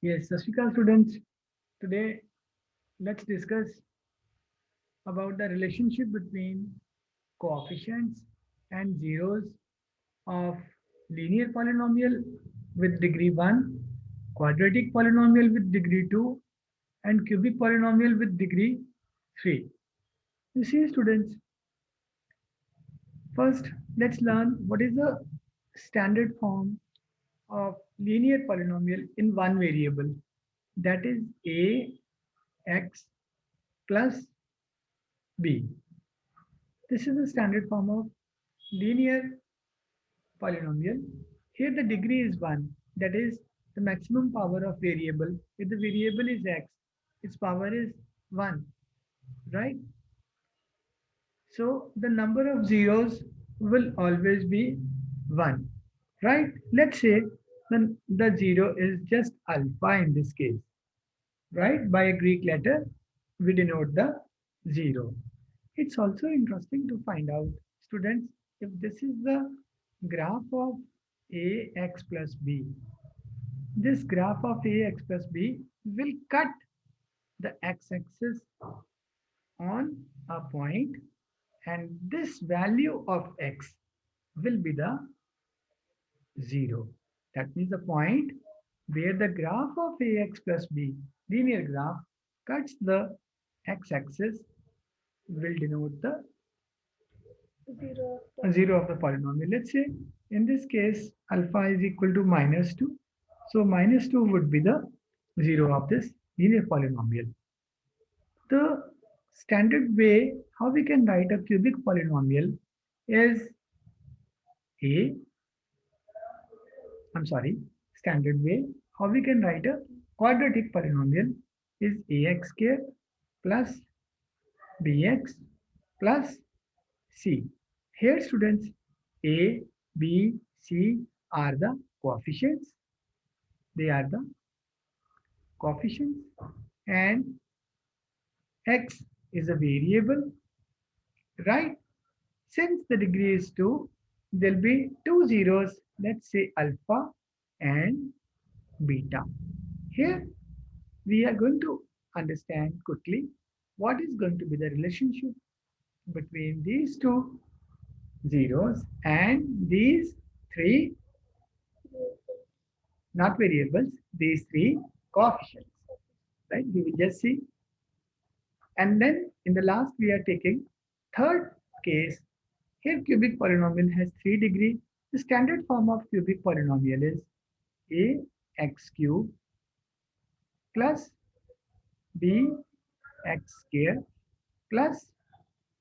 Yes, Sashika students, today let's discuss about the relationship between coefficients and zeros of linear polynomial with degree 1, quadratic polynomial with degree 2, and cubic polynomial with degree 3. You see students, first let's learn what is the standard form of linear polynomial in one variable, that is a x plus b. This is the standard form of linear polynomial. Here the degree is 1, that is the maximum power of variable. If the variable is x, its power is 1, right? So the number of zeros will always be 1, right? Let's say the 0 is just alpha in this case, right? By a Greek letter, we denote the 0. It's also interesting to find out, students, if this is the graph of ax plus b, this graph of ax plus b will cut the x-axis on a point, and this value of x will be the 0. That means the point where the graph of ax plus b, linear graph, cuts the x-axis will denote the 0 of the polynomial. Let's say in this case alpha is equal to minus 2. So minus 2 would be the 0 of this linear polynomial. The standard way how we can write a cubic polynomial is a, I'm sorry, standard way how we can write a quadratic polynomial is ax square plus bx plus c. Here students, a, b, c are the coefficients. They are the coefficients, and x is a variable, right? Since the degree is 2, there'll be two zeros, let's say alpha and beta. Here we are going to understand quickly what is going to be the relationship between these two zeros and these three, not variables, these three coefficients, right? We will just see. And then in the last, we are taking third case. Here cubic polynomial has 3 degree. The standard form of cubic polynomial is a x cube plus b x square plus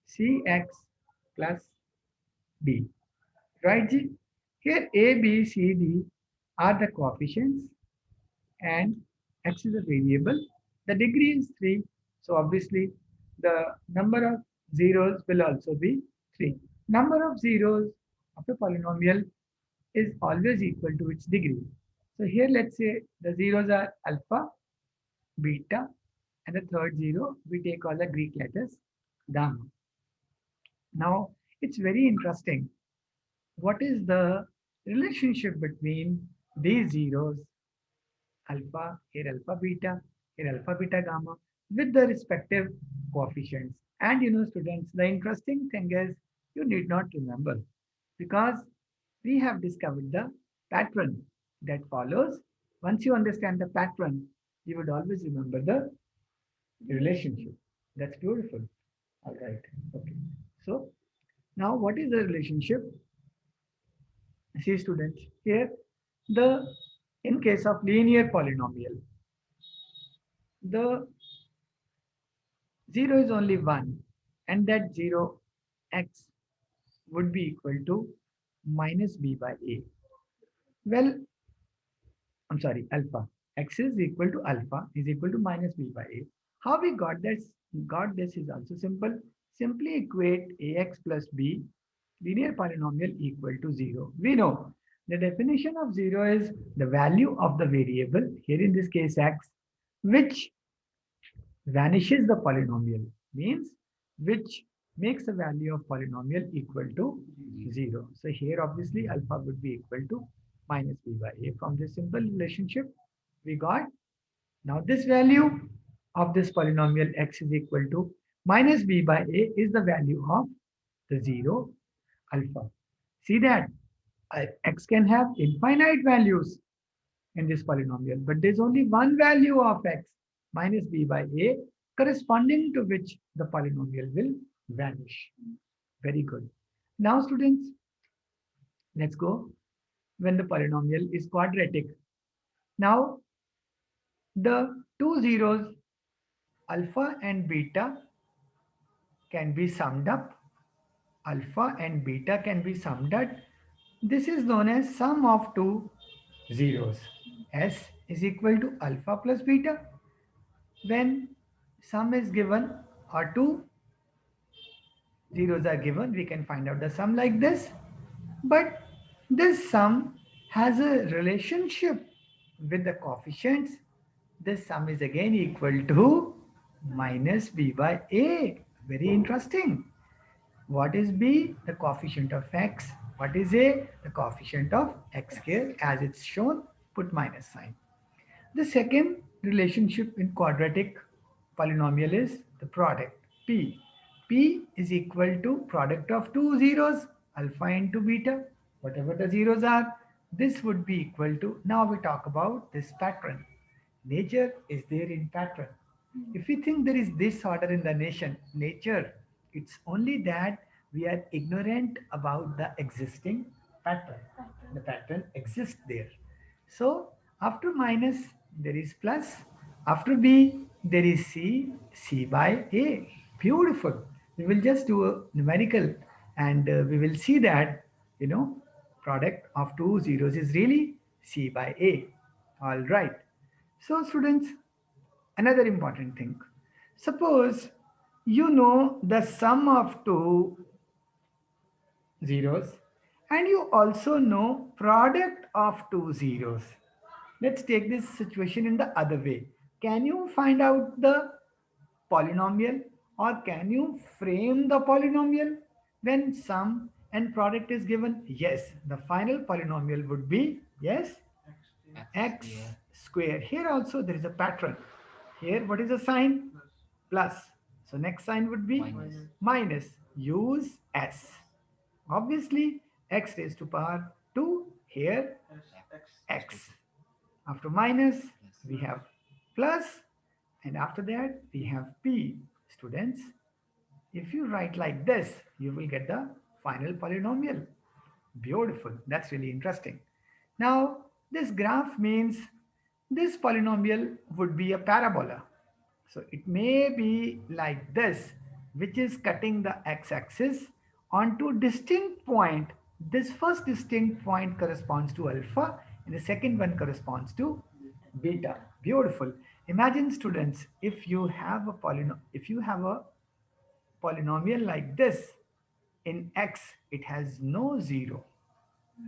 cx plus d. Right, G? Here a, b, c, d are the coefficients, and x is a variable. The degree is 3. So obviously the number of zeros will also be 3. Number of zeros of a polynomial is always equal to its degree. So here let's say the zeros are alpha, beta, and the third zero we take all the Greek letters gamma. Now it's very interesting. What is the relationship between these zeros, alpha, here alpha beta, here alpha beta gamma, with the respective coefficients? And you know, students, the interesting thing is you need not remember, because we have discovered the pattern that follows. Once you understand the pattern, you would always remember the relationship. That's beautiful. All right. Okay. So now what is the relationship? See students, here the in case of linear polynomial, the 0 is only 1, and that 0 x would be equal to minus b by a. Well, I'm sorry, alpha. X is equal to alpha is equal to minus b by a. How we got this is also simple. Simply equate ax plus b linear polynomial equal to 0. We know the definition of 0 is the value of the variable, here in this case x, which vanishes the polynomial, means which makes the value of polynomial equal to 0. So here obviously alpha would be equal to minus b by a. From this simple relationship, we got Now this value of this polynomial x is equal to minus b by a is the value of the 0 alpha. See that x can have infinite values in this polynomial, but there's only one value of x minus b by a corresponding to which the polynomial will vanish. Very good. Now students, let's go when the polynomial is quadratic. Now the two zeros alpha and beta can be summed up. Alpha and beta can be summed up. This is known as sum of two zeros. S is equal to alpha plus beta. When sum is given or two zeros are given, we can find out the sum like this. But this sum has a relationship with the coefficients. This sum is again equal to minus b by a. Very interesting. What is b? The coefficient of x. What is a? The coefficient of x square. As it's shown, put minus sign. The second relationship in quadratic polynomial is the product p. P is equal to product of two zeros, alpha into beta. Whatever the zeros are, this would be equal to. Now we talk about this pattern. Nature is there in pattern. If we think there is disorder in the nature, it's only that we are ignorant about the existing pattern. The pattern exists there. So after minus, there is plus. After B, there is C, C by A. Beautiful. We will just do a numerical and we will see that, product of two zeros is really C by A. All right. So students, another important thing. Suppose you know the sum of two zeros and you also know product of two zeros. Let's take this situation in the other way. Can you find out the polynomial or can you frame the polynomial when sum and product is given? Yes, the final polynomial would be, yes, x square. Here also there is a pattern. Here what is the sign? Plus. So next sign would be minus. Use s. Obviously x raised to power 2. Here x. After minus we have plus, and after that we have p. Students, if you write like this, you will get the final polynomial. Beautiful. That's really interesting. Now, this graph means this polynomial would be a parabola. So it may be like this, which is cutting the x-axis onto distinct point. This first distinct point corresponds to alpha and the second one corresponds to beta. Beautiful. Imagine students, if you have a polynomial like this, in x it has no zero.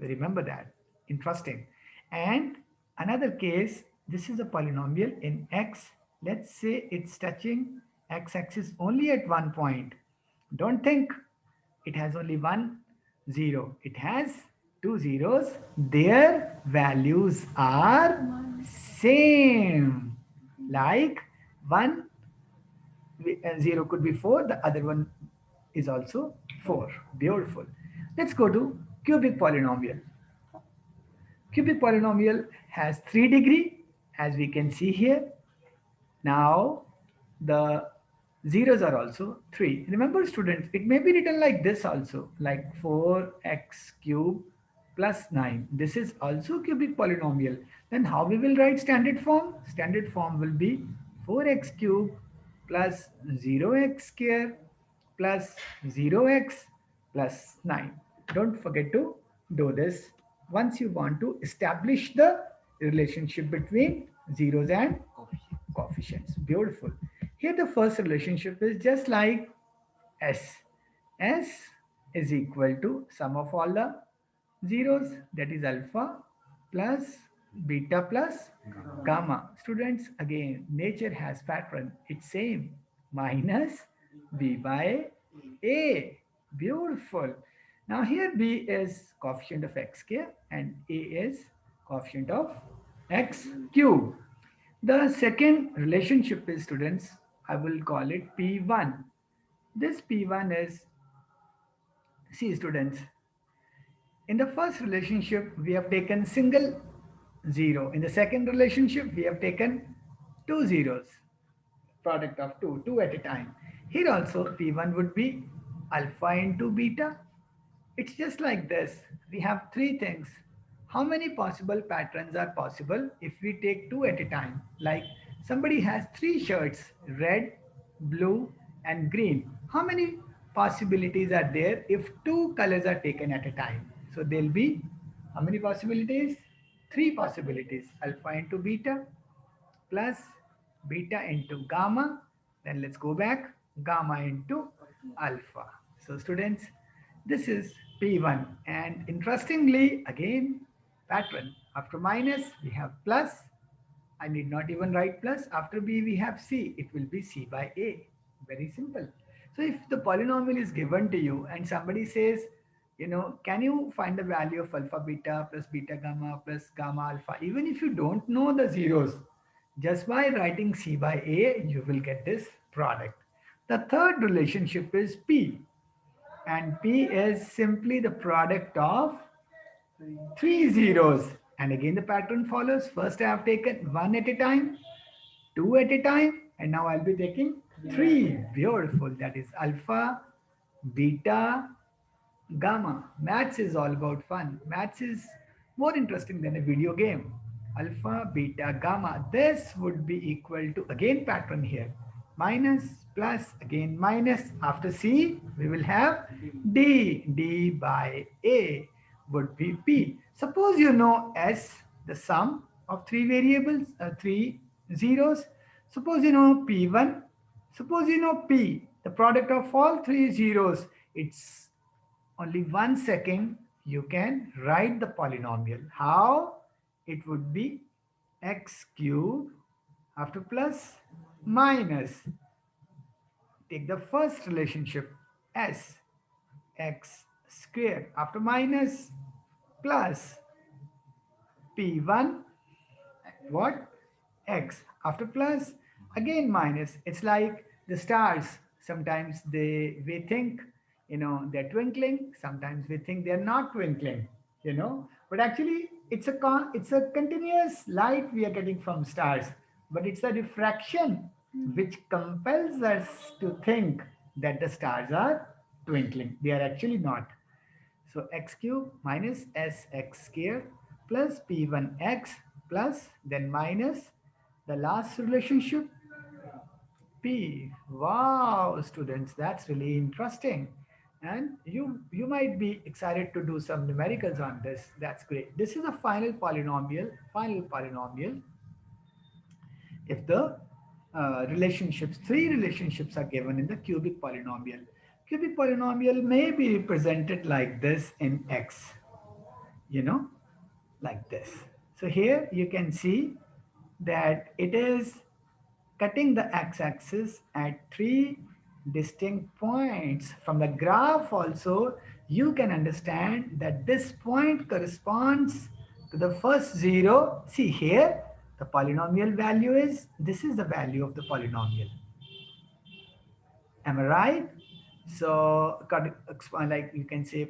Remember that. Interesting. And another case, this is a polynomial in x. Let's say it's touching x-axis only at one point. Don't think it has only one zero. It has two zeros. Their values are same. Like one 0 could be 4, the other one is also 4. Beautiful. Let's go to cubic polynomial. Cubic polynomial has 3 degree, as we can see here. Now the zeros are also 3. Remember students, it may be written like this also, like 4x cube plus 9. This is also cubic polynomial. Then how we will write standard form? Standard form will be 4x cube plus 0x square plus 0x plus 9. Don't forget to do this once you want to establish the relationship between zeros and coefficients. Beautiful. Here the first relationship is just like S. S is equal to sum of all the zeros, that is alpha plus beta plus gamma. Students, again, nature has pattern. It's same. Minus b by a. Beautiful. Now here b is coefficient of x square and a is coefficient of x cube. The second relationship is, students, I will call it P1. This P1 is, see students, in the first relationship we have taken single zero. In the second relationship we have taken two zeros, product of two at a time. Here also P1 would be alpha into beta. It's just like this. We have three things. How many possible patterns are possible if we take two at a time? Like somebody has three shirts, red, blue, and green. How many possibilities are there if two colors are taken at a time? So there'll be how many possibilities? Three possibilities. Alpha into beta plus beta into gamma. Then let's go back, gamma into alpha. So students, this is P1, and interestingly again pattern. After minus we have plus. I need not even write plus. After B we have C. It will be C by A. Very simple. So if the polynomial is given to you and somebody says, can you find the value of alpha beta plus beta gamma plus gamma alpha? Even if you don't know the zeros, just by writing C by A, you will get this product. The third relationship is P, and P is simply the product of three zeros. And again, the pattern follows. First, I have taken one at a time, two at a time, and now I'll be taking three. Beautiful. That is alpha, beta, gamma. Maths is all about fun. Maths is more interesting than a video game. Alpha, beta, gamma. This would be equal to, again pattern here, minus, plus, again minus. After C, we will have D. D by A would be P. Suppose you know S, the sum of three variables, three zeros. Suppose you know P1. Suppose you know P, the product of all three zeros. It's only 1 second. You can write the polynomial. How? It would be x cube, after plus minus. Take the first relationship, s, x square, after minus plus p1, what, x, after plus again minus. It's like the stars. Sometimes we think they're twinkling, sometimes we think they're not twinkling, but actually it's a continuous light we are getting from stars, but it's a diffraction which compels us to think that the stars are twinkling. They are actually not. So x cube minus sx square plus p1x plus then minus the last relationship p. Wow, students, that's really interesting. And you might be excited to do some numericals on this. That's great. This is a final polynomial. Final polynomial. If the three relationships are given in the cubic polynomial. Cubic polynomial may be represented like this in x, you know, like this. So here you can see that it is cutting the x-axis at three distinct points. From the graph also, you can understand that this point corresponds to the first zero. See here, the polynomial value is, this is the value of the polynomial. Am I right? So, like you can say,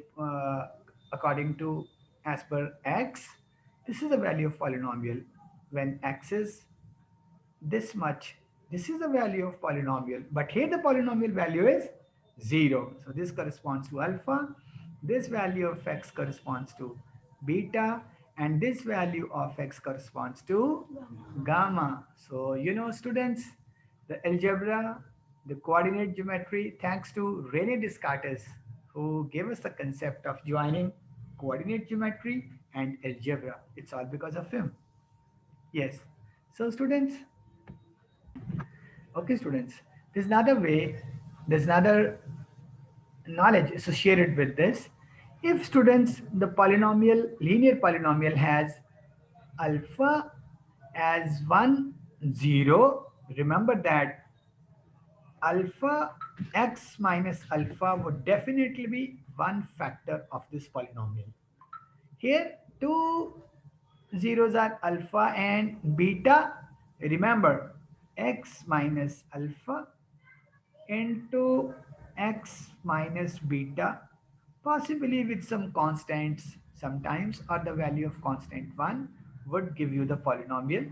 according to as per x, this is the value of polynomial. When x is this much, this is the value of polynomial. But here the polynomial value is 0. So this corresponds to alpha. This value of x corresponds to beta. And this value of x corresponds to gamma. So, students, the algebra, the coordinate geometry, thanks to René Descartes, who gave us the concept of joining coordinate geometry and algebra. It's all because of him. Yes. So, students, okay, students, there's another way, there's another knowledge associated with this. If students, the polynomial, linear polynomial has alpha as 1, 0, remember that alpha x minus alpha would definitely be one factor of this polynomial. Here, two zeros are alpha and beta. Remember, x minus alpha into x minus beta, possibly with some constants sometimes, or the value of constant 1 would give you the polynomial.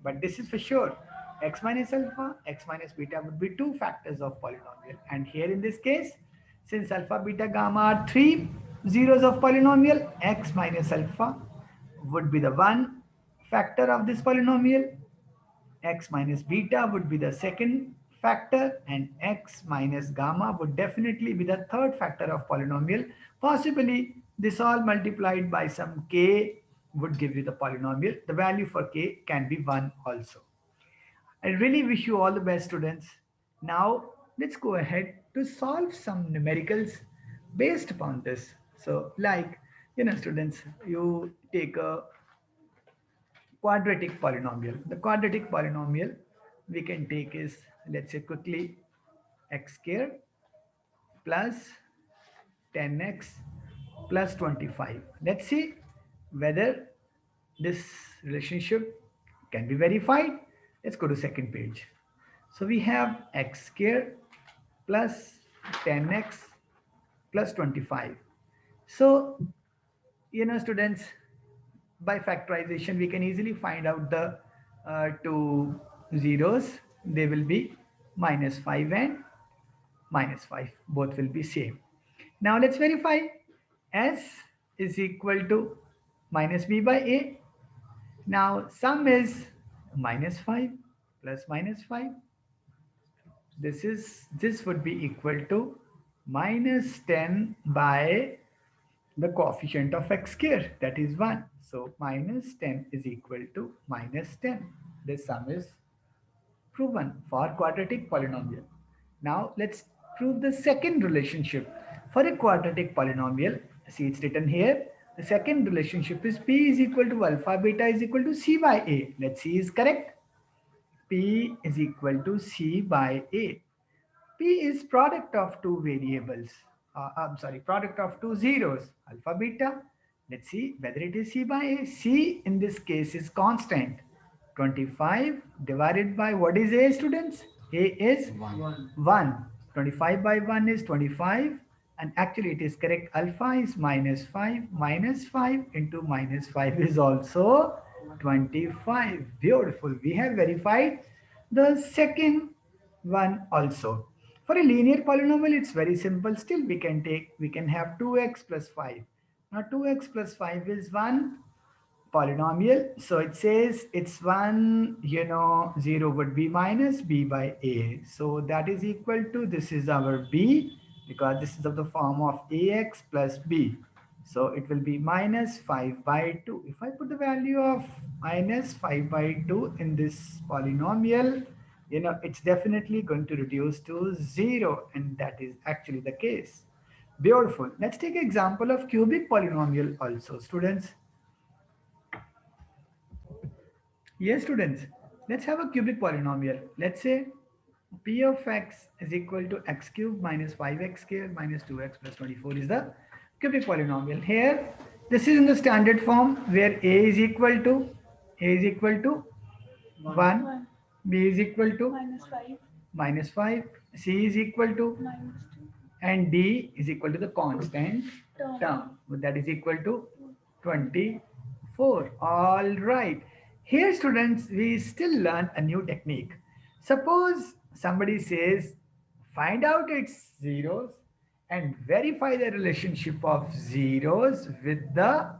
But this is for sure. X minus alpha, x minus beta would be two factors of polynomial. And here in this case, since alpha, beta, gamma are three zeros of polynomial, x minus alpha would be the one factor of this polynomial, x minus beta would be the second factor, and x minus gamma would definitely be the third factor of polynomial. Possibly this all multiplied by some k would give you the polynomial. The value for k can be 1 also. I really wish you all the best, students. Now let's go ahead to solve some numericals based upon this. So like, students, you take a quadratic polynomial. The quadratic polynomial we can take is, let's say quickly, x squared plus 10x plus 25. Let's see whether this relationship can be verified. Let's go to second page. So we have x squared plus 10x plus 25. So, students, by factorization, we can easily find out the two zeros. They will be minus 5 and minus 5. Both will be same. Now let's verify. S is equal to minus b by a. Now sum is minus 5 plus minus 5. This would be equal to minus 10 by the coefficient of x square, that is 1. So minus 10 is equal to minus 10. This sum is proven for quadratic polynomial. Now let's prove the second relationship. For a quadratic polynomial, see it's written here. The second relationship is p is equal to alpha beta is equal to c by a. Let's see is correct. P is equal to c by a. P is product of two variables. I'm sorry, product of two zeros, alpha, beta. Let's see whether it is C by A. C in this case is constant. 25 divided by what is A, students? A is 1. 25 by 1 is 25. And actually it is correct. Alpha is minus 5. Minus 5 into minus 5 is also 25. Beautiful. We have verified the second one also. For a linear polynomial, it's very simple. Still, we can have 2x plus 5. Now, 2x plus 5 is one polynomial. So it says it's one, 0 would be minus b by a. So that is equal to, this is our b, because this is of the form of ax plus b. So it will be minus 5 by 2. If I put the value of minus 5 by 2 in this polynomial, it's definitely going to reduce to 0. And that is actually the case. Beautiful. Let's take an example of cubic polynomial also, students. Yes, students, let's have a cubic polynomial. Let's say p of x is equal to x cubed minus 5x squared minus 2x plus 24 is the cubic polynomial. Here, this is in the standard form where a is equal to 1, b is equal to minus 5, c is equal to and d is equal to the constant term. That is equal to 24. All right. Here, students, we still learn a new technique. Suppose somebody says, find out its zeros and verify the relationship of zeros with the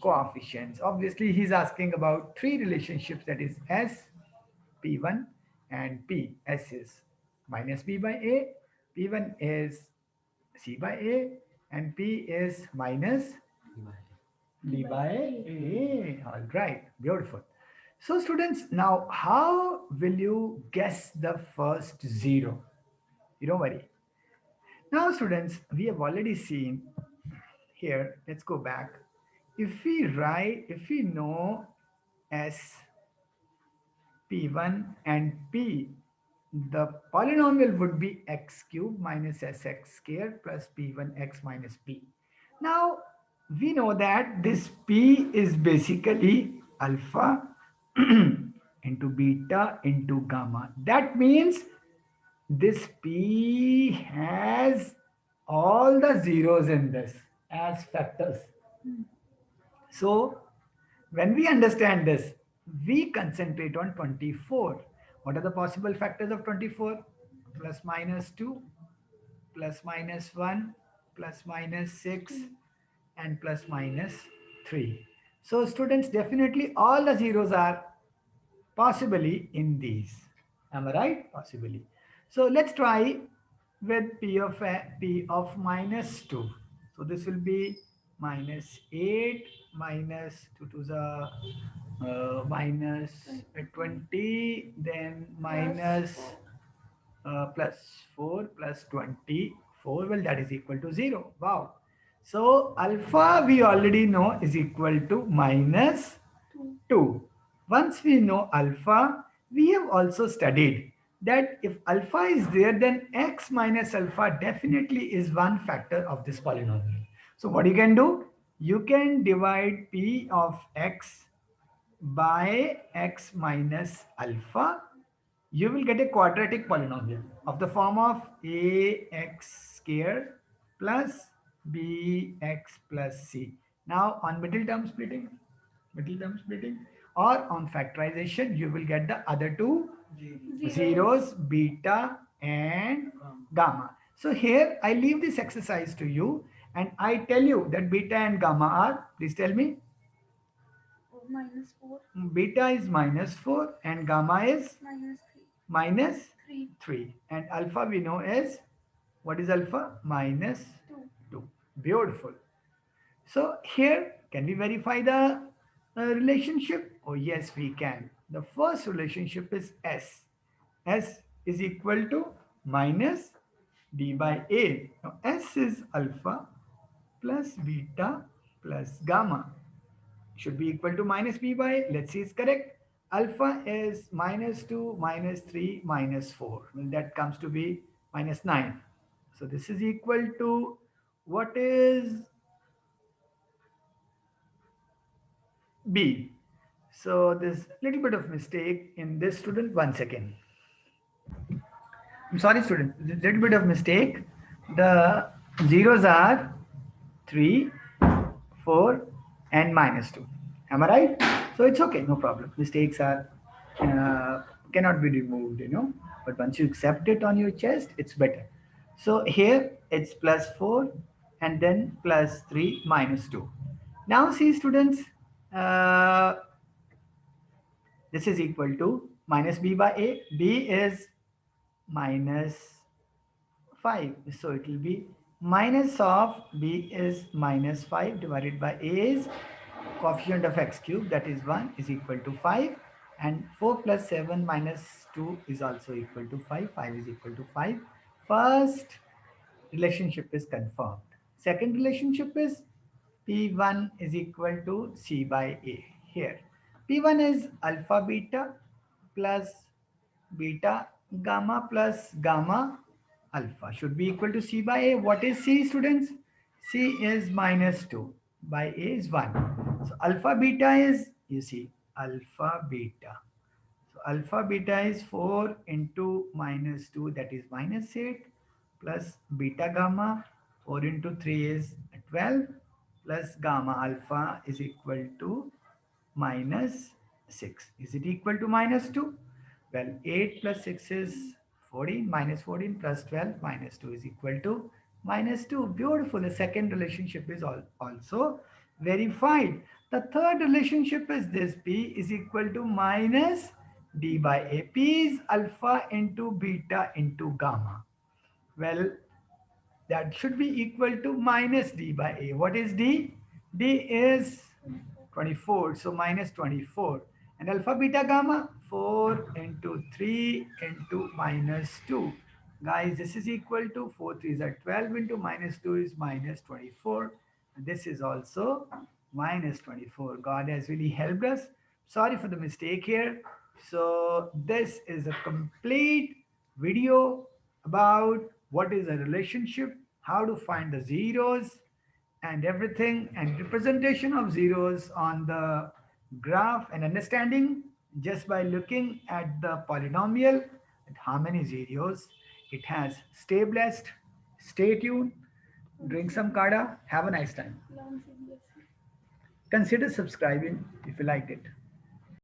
coefficients. Obviously, he's asking about three relationships, that is S, P1 and P. S is minus B by A, P1 is C by A, and P is minus B by A. All right, beautiful. So students, now how will you guess the first zero? You don't worry. Now students, we have already seen here, let's go back. If we know S, P1 and P, the polynomial would be x cubed minus sx squared plus p1x minus p. Now, we know that this p is basically alpha into beta into gamma. That means this P has all the zeros in this as factors. So when we understand this, we concentrate on 24. What are the possible factors of 24? Plus minus 2, plus minus 1, plus minus 6, and plus minus 3. So students, definitely all the zeros are possibly in these. Am I right? Possibly. So let's try with P of minus 2. So this will be minus 8 minus 2 to the minus 20, then minus plus 4 plus 24. Well, that is equal to 0. Wow. So alpha we already know is equal to minus 2. Once we know alpha, we have also studied that if alpha is there, then x minus alpha definitely is one factor of this polynomial. So what you can do? You can divide p of x by x minus alpha. You will get a quadratic polynomial of the form of ax squared plus bx plus c. Now on middle term splitting, or on factorization, you will get the other two zeros, beta and gamma. So here I leave this exercise to you and I tell you that beta and gamma are, please tell me. Minus 4. Beta is minus 4 and gamma is Minus 3. minus 3. 3. And alpha we know is, what is alpha? Minus 2. 2. Beautiful. So here, can we verify the relationship? Oh yes, we can. The first relationship is S. S is equal to minus d by A. Now S is alpha plus beta plus gamma. Should be equal to minus b by, let's see it's correct. Alpha is minus 2, minus 3, minus 4. Well, that comes to be minus 9. So this is equal to, what is B? So there's little bit of mistake in this student. One second. I'm sorry, student. Little bit of mistake. The zeros are 3, 4, and minus 2. Am I right? So it's okay, no problem. Mistakes are cannot be removed. But once you accept it on your chest, it's better. So here it's plus 4 and then plus 3 minus 2. Now see students, uh, this is equal to minus b by a. B is minus 5. So it will be minus of b is minus 5 divided by a is coefficient of x cube, that is 1, is equal to 5. And 4 plus 7 minus 2 is also equal to 5. 5 is equal to 5. First relationship is confirmed. Second relationship is P1 is equal to C by A. Here, P1 is alpha beta plus beta gamma plus gamma alpha should be equal to C by A. What is C, students? C is minus 2 by A is 1. So alpha beta is, you see, alpha beta. So alpha beta is 4 into minus 2, that is minus 8, plus beta gamma 4 into 3 is 12, plus gamma alpha is equal to minus 6. Is it equal to minus 2? Well, 8 plus 6 is 14, minus 14 plus 12 minus 2 is equal to minus 2. Beautiful. The second relationship is also verified. The third relationship is this: P is equal to minus d by a. P is alpha into beta into gamma. Well, that should be equal to minus d by a. What is d? D is 24, so minus 24. And alpha beta gamma, 4 into 3 into minus 2. Guys, this is equal to 4 3s are 12 into minus 2 is minus 24. And this is also minus 24. God has really helped us. Sorry for the mistake here. So this is a complete video about what is a relationship, how to find the zeros and everything, and representation of zeros on the graph, and understanding just by looking at the polynomial and how many zeros it has. Stay blessed, stay tuned, Learn drink some CBSE. kada, have a nice time. Learn CBSE. Consider subscribing if you liked it.